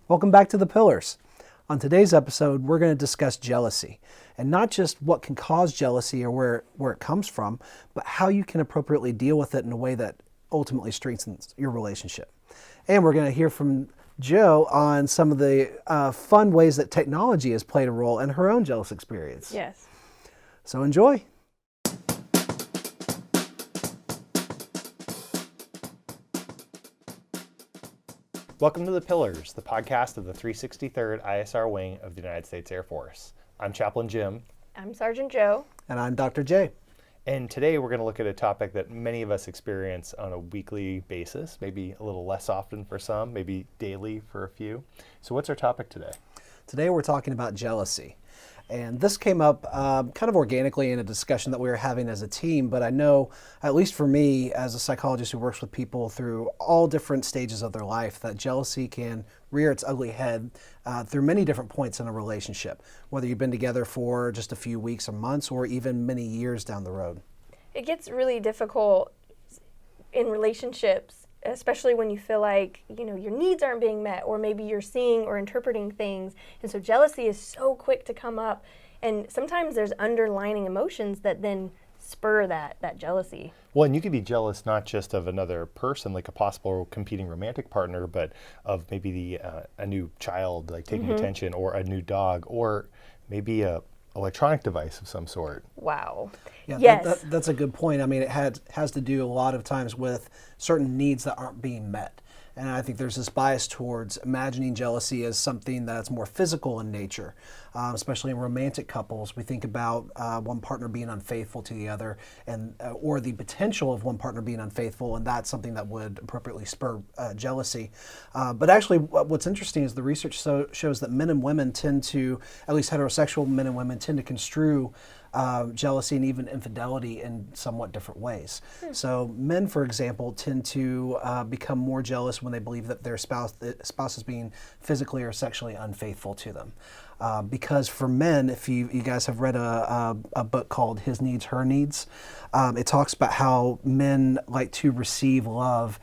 Welcome back to The Pillars. On today's episode, we're going to discuss jealousy, and not just what can cause jealousy or where it comes from, but how you can appropriately deal with it in a way that ultimately strengthens your relationship. And we're going to hear from Jo on some of the fun ways that technology has played a role in her own jealous experience. Yes. So enjoy. Welcome to The Pillars, the podcast of the 363rd ISR Wing of the United States Air Force. I'm Chaplain Jim. I'm Sergeant Jo. And I'm Dr. J. And today we're going to look at a topic that many of us experience on a weekly basis, maybe a little less often for some, maybe daily for a few. So what's our topic today? Today we're talking about jealousy. And this came up kind of organically in a discussion that we were having as a team, but I know, at least for me, as a psychologist who works with people through all different stages of their life, that jealousy can rear its ugly head through many different points in a relationship, whether you've been together for just a few weeks or months or even many years down the road. It gets really difficult in relationships, especially when you feel like, your needs aren't being met, or maybe you're seeing or interpreting things. And so jealousy is so quick to come up. And sometimes there's underlying emotions that then spur that jealousy. Well, and you could be jealous not just of another person, like a possible competing romantic partner, but of maybe a new child, like taking attention, or a new dog, or maybe a electronic device of some sort. Wow. Yeah, yes. That's a good point. I mean, it has to do a lot of times with certain needs that aren't being met. And I think there's this bias towards imagining jealousy as something that's more physical in nature, especially in romantic couples. We think about one partner being unfaithful to the other, and or the potential of one partner being unfaithful, and that's something that would appropriately spur jealousy. But actually, what's interesting is the research shows that men and women tend to, at least heterosexual men and women, tend to construe jealousy and even infidelity in somewhat different ways. So men, for example, tend to become more jealous when they believe that their spouse is being physically or sexually unfaithful to them. Because for men, if you guys have read a book called His Needs, Her Needs, it talks about how men like to receive love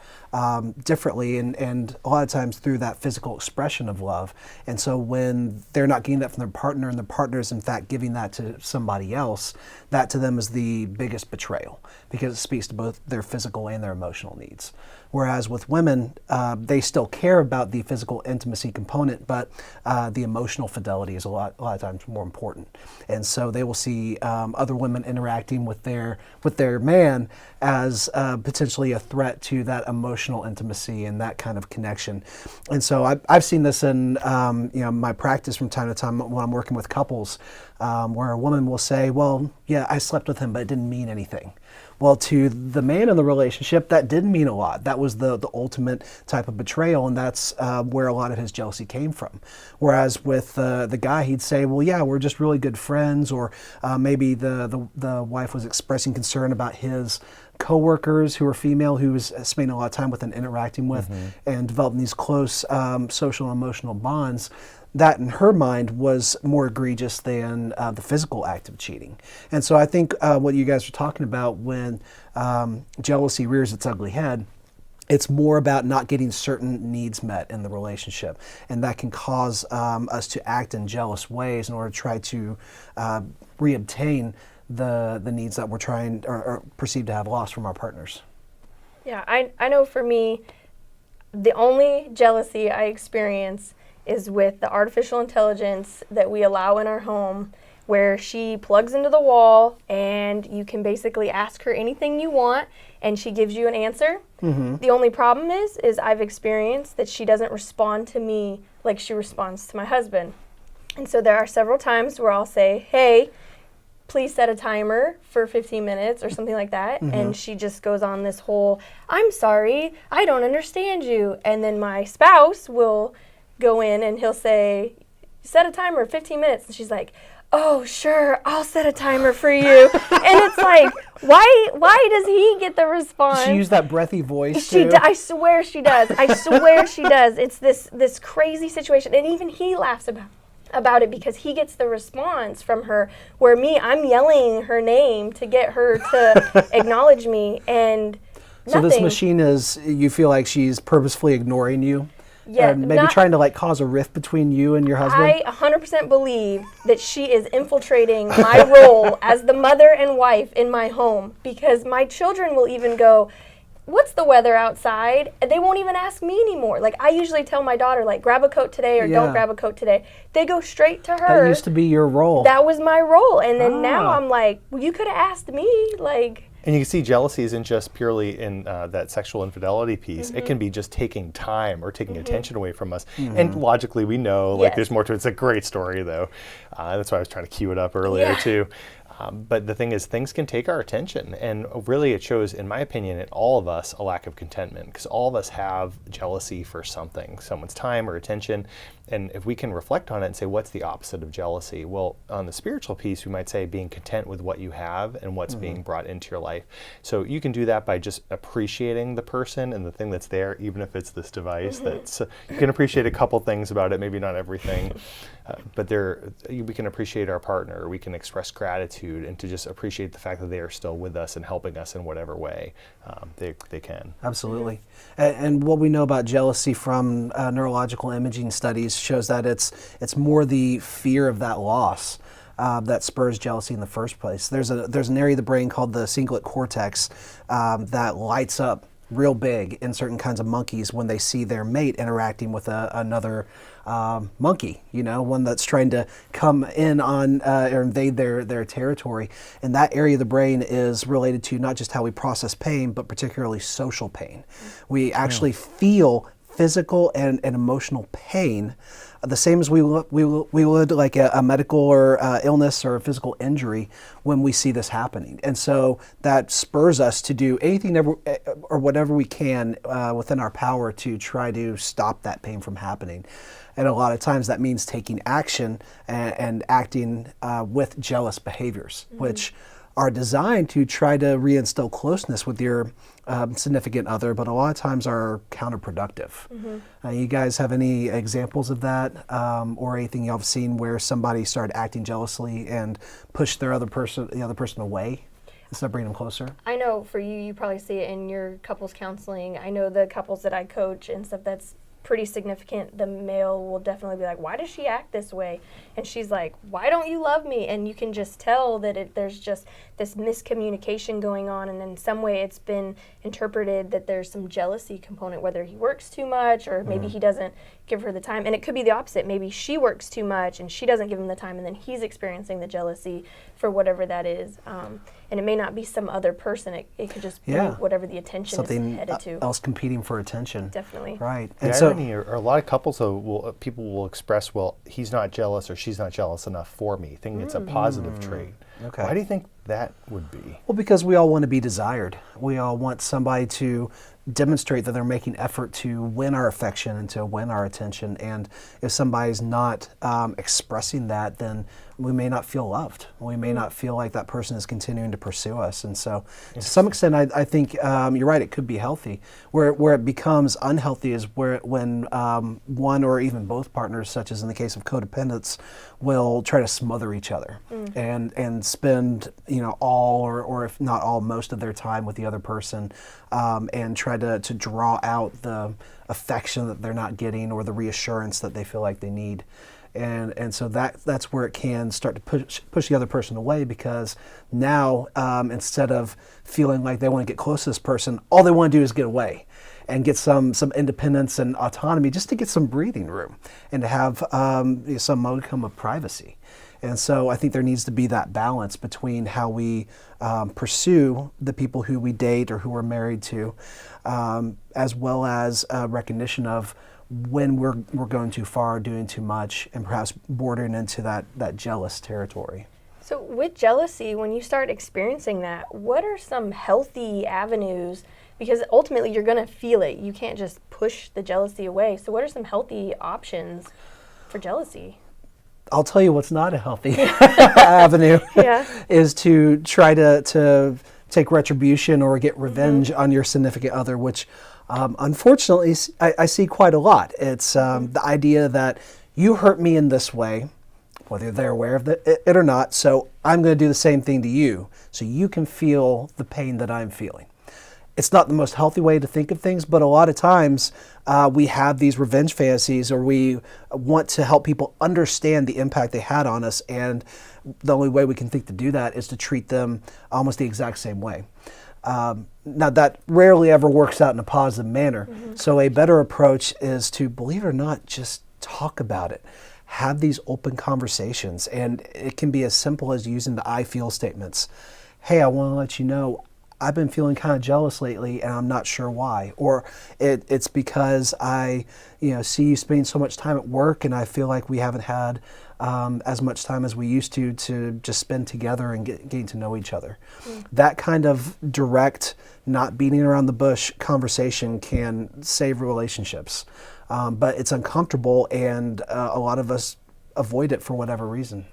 differently and a lot of times through that physical expression of love. And so when they're not getting that from their partner and their partner is in fact giving that to somebody else, that to them is the biggest betrayal because it speaks to both their physical and their emotional needs. Whereas with women, they still care about the physical intimacy component, but the emotional fidelity is a lot of times more important. And so they will see other women interacting with their man as potentially a threat to that emotional intimacy and that kind of connection. And so I've seen this in my practice from time to time when I'm working with couples, where a woman will say, well, yeah, I slept with him, but it didn't mean anything. Well, to the man in the relationship, that did mean a lot. That was the ultimate type of betrayal, and that's where a lot of his jealousy came from. Whereas with the guy, he'd say, well, yeah, we're just really good friends, or maybe the wife was expressing concern about his coworkers who were female, who was spending a lot of time with and interacting with, and developing these close social and emotional bonds. That in her mind was more egregious than the physical act of cheating. And so I think what you guys are talking about when jealousy rears its ugly head, it's more about not getting certain needs met in the relationship. And that can cause us to act in jealous ways in order to try to reobtain the needs that we're trying or perceived to have lost from our partners. Yeah, I know for me, the only jealousy I experience is with the artificial intelligence that we allow in our home, where she plugs into the wall and you can basically ask her anything you want and she gives you an answer. The only problem is I've experienced that she doesn't respond to me like she responds to my husband. And so there are several times where I'll say, hey, please set a timer for 15 minutes or something like that. And she just goes on this whole, I'm sorry, I don't understand you. And then my spouse will go in and he'll say, set a timer, 15 minutes. And she's like, oh, sure, I'll set a timer for you. And it's like, why does he get the response? She used that breathy voice too. I swear she does. I swear she does. It's this crazy situation. And even he laughs about it because he gets the response from her, where I'm yelling her name to get her to acknowledge me, and So nothing. this machine you feel like she's purposefully ignoring you? Yeah, or maybe trying to like cause a rift between you and your husband? I 100% believe that she is infiltrating my role as the mother and wife in my home, because my children will even go, what's the weather outside? And they won't even ask me anymore. Like, I usually tell my daughter, like, grab a coat today or don't grab a coat today. They go straight to her. That used to be your role. That was my role. And then now I'm like, well, you could have asked me. Like, and you can see jealousy isn't just purely in that sexual infidelity piece. It can be just taking time or taking attention away from us. And logically, we know like there's more to it. It's a great story, though. That's why I was trying to cue it up earlier, too. But the thing is, things can take our attention. And really, it shows, in my opinion, in all of us, a lack of contentment. Because all of us have jealousy for something, someone's time or attention. And if we can reflect on it and say, what's the opposite of jealousy? Well, on the spiritual piece, we might say being content with what you have and what's being brought into your life. So you can do that by just appreciating the person and the thing that's there, even if it's this device. That's you can appreciate a couple things about it, maybe not everything. But we can appreciate our partner. We can express gratitude and to just appreciate the fact that they are still with us and helping us in whatever way they can. Absolutely. And what we know about jealousy from neurological imaging studies shows that it's more the fear of that loss that spurs jealousy in the first place. There's an area of the brain called the cingulate cortex that lights up real big in certain kinds of monkeys when they see their mate interacting with another monkey, one that's trying to come in on or invade their territory. And that area of the brain is related to not just how we process pain, but particularly social pain. We actually feel physical and emotional pain the same as we would like a medical or illness or a physical injury when we see this happening. And so that spurs us to do anything or whatever we can within our power to try to stop that pain from happening. And a lot of times that means taking action and acting with jealous behaviors, which are designed to try to reinstill closeness with your significant other, but a lot of times are counterproductive. You guys have any examples of that, or anything y'all have seen where somebody started acting jealously and pushed the other person away instead of bringing them closer? I know for you, you probably see it in your couples counseling. I know the couples that I coach and stuff, that's pretty significant. The male will definitely be like, why does she act this way? And she's like, why don't you love me? And you can just tell that there's just this miscommunication going on, and in some way it's been interpreted that there's some jealousy component, whether he works too much or maybe he doesn't give her the time. And it could be the opposite. Maybe she works too much and she doesn't give him the time, and then he's experiencing the jealousy for whatever that is. And it may not be some other person. It could just be whatever the attention something is headed to. Else competing for attention. Definitely. Right. The And so irony are a lot of couples, though, people will express, well, he's not jealous or she's not jealous enough for me, thinking it's a positive trait. Okay. Why do you think that would be? Well, because we all want to be desired. We all want somebody to demonstrate that they're making effort to win our affection and to win our attention. And if somebody's not expressing that, then we may not feel loved. We may not feel like that person is continuing to pursue us. And so to some extent, I think you're right, it could be healthy. Where it becomes unhealthy is when one or even both partners, such as in the case of codependence, will try to smother each other and spend all or if not all, most of their time with the other person, and try to draw out the affection that they're not getting or the reassurance that they feel like they need. And so that's where it can start to push the other person away, because now instead of feeling like they want to get close to this person, all they want to do is get away and get some independence and autonomy, just to get some breathing room and to have some modicum of privacy. And so I think there needs to be that balance between how we pursue the people who we date or who we're married to, as well as recognition of when we're going too far, doing too much, and perhaps bordering into that jealous territory. So with jealousy, when you start experiencing that, what are some healthy avenues? Because ultimately you're going to feel it. You can't just push the jealousy away. So what are some healthy options for jealousy? I'll tell you what's not a healthy avenue is to try to take retribution or get revenge on your significant other, which unfortunately I see quite a lot. It's the idea that you hurt me in this way, whether they're aware of it or not, so I'm going to do the same thing to you so you can feel the pain that I'm feeling. it's not the most healthy way to think of things, but a lot of times we have these revenge fantasies, or we want to help people understand the impact they had on us, and the only way we can think to do that is to treat them almost the exact same way. Now that rarely ever works out in a positive manner. So a better approach is to, believe it or not, just talk about it. Have these open conversations, and it can be as simple as using the I feel statements. Hey, I want to let you know I've been feeling kind of jealous lately, and I'm not sure why. Or it's because I, see you spending so much time at work, and I feel like we haven't had as much time as we used to just spend together and getting to know each other. That kind of direct, not beating around the bush conversation can save relationships. But it's uncomfortable, and a lot of us avoid it for whatever reason.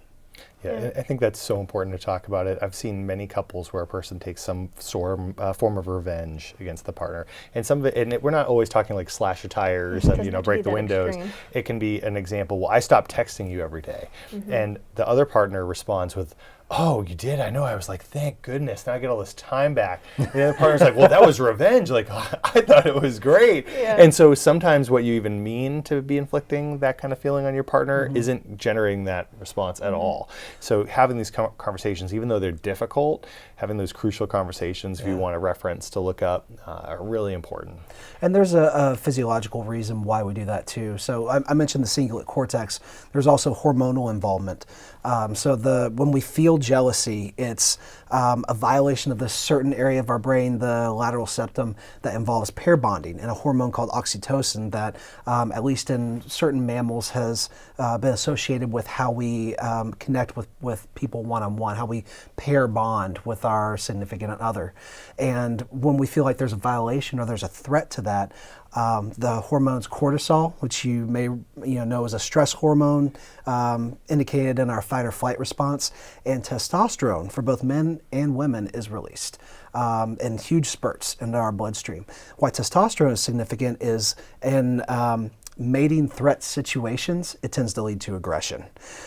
Yeah, I think that's so important to talk about it. I've seen many couples where a person takes some form of revenge against the partner, and some of it, and we're not always talking like slash your tires and break the windows. Extreme. It can be an example. Well, I stopped texting you every day, and the other partner responds with, "Oh, you did? I know." I was like, "Thank goodness! Now I get all this time back." And the other partner's like, "Well, that was revenge. Like, I thought it was great." Yeah. And so sometimes what you even mean to be inflicting that kind of feeling on your partner isn't generating that response at all. So having these conversations, even though they're difficult, having those crucial conversations, if you want a reference to look up, are really important. And there's a physiological reason why we do that too. So I mentioned the cingulate cortex. There's also hormonal involvement. So when we feel jealousy, it's a violation of this certain area of our brain, the lateral septum, that involves pair bonding, and a hormone called oxytocin that, at least in certain mammals, has been associated with how we connect with people one-on-one, how we pair bond with our significant other. And when we feel like there's a violation or there's a threat to that, the hormones cortisol, which you may know is a stress hormone, indicated in our fight or flight response, and testosterone for both men and women is released in huge spurts into our bloodstream. Why testosterone is significant is in mating threat situations, it tends to lead to aggression.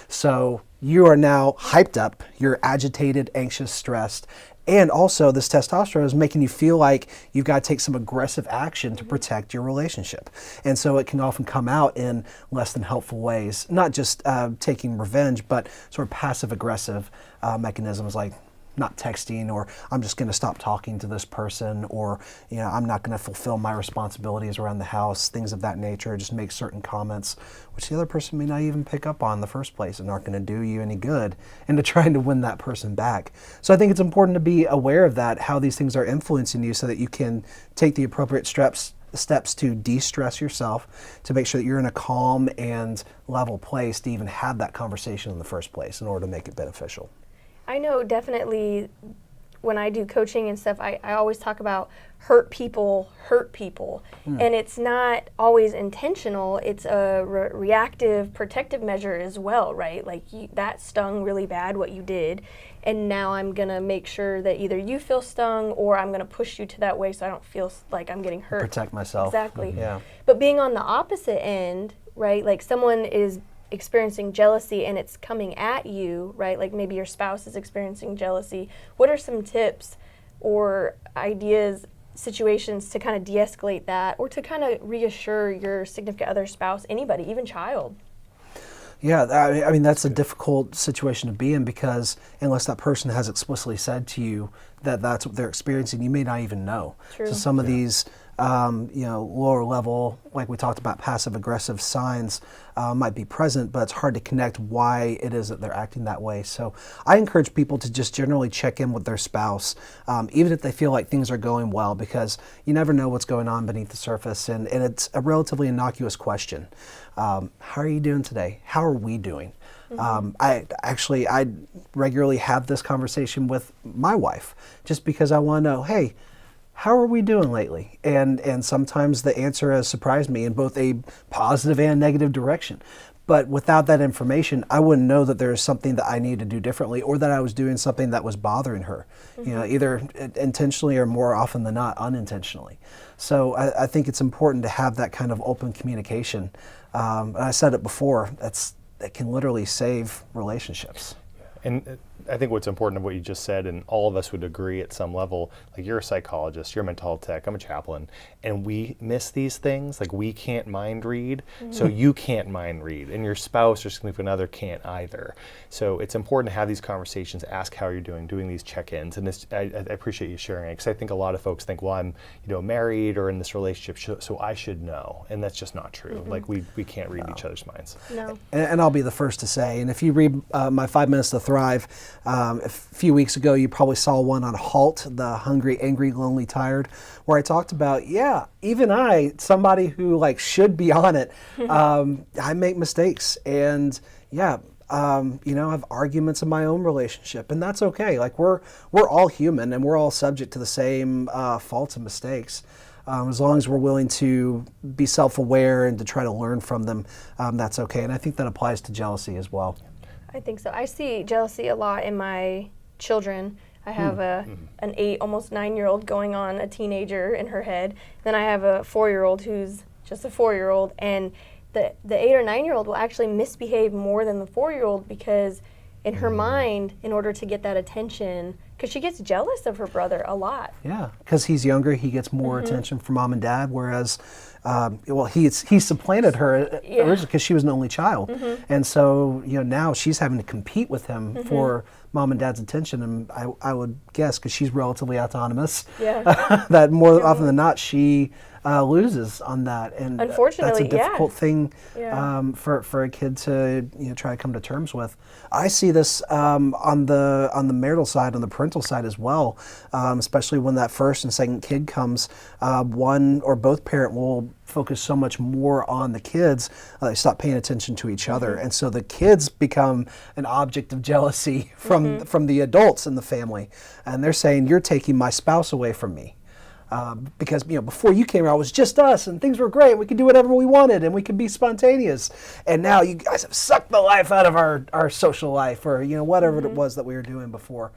So you are now hyped up, you're agitated, anxious, stressed, and also this testosterone is making you feel like you've got to take some aggressive action to protect your relationship. And so it can often come out in less than helpful ways, not just taking revenge, but sort of passive aggressive mechanisms like not texting, or I'm just going to stop talking to this person, or I'm not going to fulfill my responsibilities around the house, things of that nature. Just make certain comments which the other person may not even pick up on in the first place and aren't going to do you any good into trying to win that person back. So I think it's important to be aware of that, how these things are influencing you, so that you can take the appropriate steps to de-stress yourself, to make sure that you're in a calm and level place to even have that conversation in the first place in order to make it beneficial. I know definitely when I do coaching and stuff, I always talk about hurt people. And it's not always intentional. It's a reactive, protective measure as well, right? Like that stung really bad, what you did. And now I'm going to make sure that either you feel stung, or I'm going to push you to that way so I don't feel like I'm getting hurt. Protect myself. Exactly. Yeah. But being on the opposite end, right? Like someone is experiencing jealousy and it's coming at you, right? Like maybe your spouse is experiencing jealousy. What are some tips or ideas, situations to kind of de-escalate that, or to kind of reassure your significant other, spouse, anybody, even child? Yeah, I mean that's a difficult situation to be in, because unless that person has explicitly said to you that that's what they're experiencing, you may not even know. True. So some of these lower level, like we talked about, passive aggressive signs might be present, but it's hard to connect why it is that they're acting that way. So I encourage people to just generally check in with their spouse, even if they feel like things are going well, because you never know what's going on beneath the surface, and it's a relatively innocuous question. How are you doing today? How are we doing? I regularly have this conversation with my wife, just because I want to know, hey, how are we doing lately? And sometimes the answer has surprised me in both a positive and negative direction. But without that information, I wouldn't know that there's something that I need to do differently, or that I was doing something that was bothering her, either intentionally or, more often than not, unintentionally. So I think it's important to have that kind of open communication. And I said it before, it can literally save relationships. And I think what's important of what you just said, and all of us would agree at some level, like you're a psychologist, you're a mental health tech, I'm a chaplain, and we miss these things. Like we can't mind read, so you can't mind read, and your spouse or significant other can't either. So it's important to have these conversations, ask how you're doing these check-ins, and this, I appreciate you sharing it, because I think a lot of folks think, well, I'm married or in this relationship, so I should know, and that's just not true. Like we can't read each other's minds. No. And I'll be the first to say, and if you read my 5 Minutes to Thrive, a few weeks ago, you probably saw one on HALT, the Hungry, Angry, Lonely, Tired, where I talked about, even I, somebody who like should be on it, I make mistakes, and I have arguments in my own relationship, and that's okay. Like we're all human, and we're all subject to the same faults and mistakes. As long as we're willing to be self-aware and to try to learn from them, that's okay. And I think that applies to jealousy as well. I think so. I see jealousy a lot in my children. I have an 8, almost 9-year-old going on a teenager in her head. Then I have a 4-year-old who's just a 4-year-old, and the 8 or 9-year-old will actually misbehave more than the 4-year-old because in her mind, in order to get that attention, because she gets jealous of her brother a lot. Yeah, because he's younger, he gets more attention from mom and dad, whereas, he supplanted her originally because she was an only child. And so, now she's having to compete with him for mom and dad's attention, and I would guess, because she's relatively autonomous, that more often than not, she loses on that, and unfortunately, that's a difficult thing for a kid to try to come to terms with. I see this on the marital side, on the parental side as well, especially when that first and second kid comes. One or both parent will focus so much more on the kids, they stop paying attention to each other, and so the kids become an object of jealousy from the adults in the family, and they're saying, "You're taking my spouse away from me." Because before you came around, it was just us, and things were great. We could do whatever we wanted, and we could be spontaneous. And now you guys have sucked the life out of our social life, or whatever it was that we were doing before.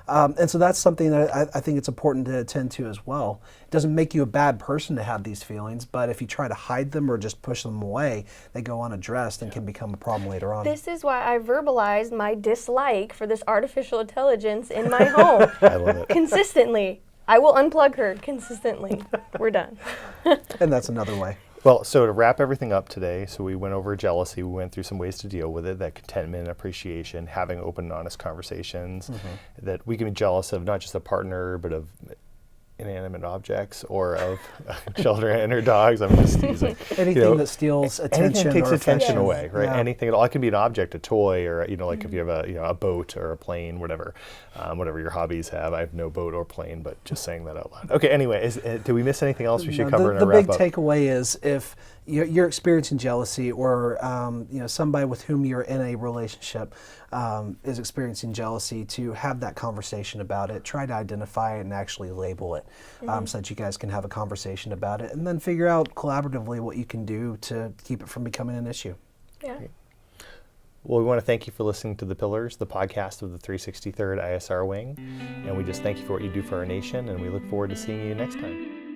And so that's something that I think it's important to attend to as well. It doesn't make you a bad person to have these feelings, but if you try to hide them or just push them away, they go unaddressed and can become a problem later on. This is why I verbalized my dislike for this artificial intelligence in my home. I love it. Consistently. I will unplug her consistently. We're done. And that's another way. Well, so to wrap everything up today, so we went over jealousy, we went through some ways to deal with it, that contentment, appreciation, having open and honest conversations, that we can be jealous of not just a partner, but of inanimate objects or of children or dogs. I'm just teasing. Anything that steals attention, anything takes or attention affection. away, right? Yeah. Anything at all. It can be an object, a toy, or like if you have a boat or a plane, whatever your hobbies have. I have no boat or plane, but just saying that out loud. Okay. Anyway, did we miss anything else we should cover in the our wrap big up? takeaway is, if you're experiencing jealousy, or somebody with whom you're in a relationship is experiencing jealousy, to have that conversation about it. Try to identify it and actually label it, so that you guys can have a conversation about it, and then figure out collaboratively what you can do to keep it from becoming an issue. Yeah. Well, we want to thank you for listening to The Pillars, the podcast of the 363rd ISR Wing, and we just thank you for what you do for our nation, and we look forward to seeing you next time.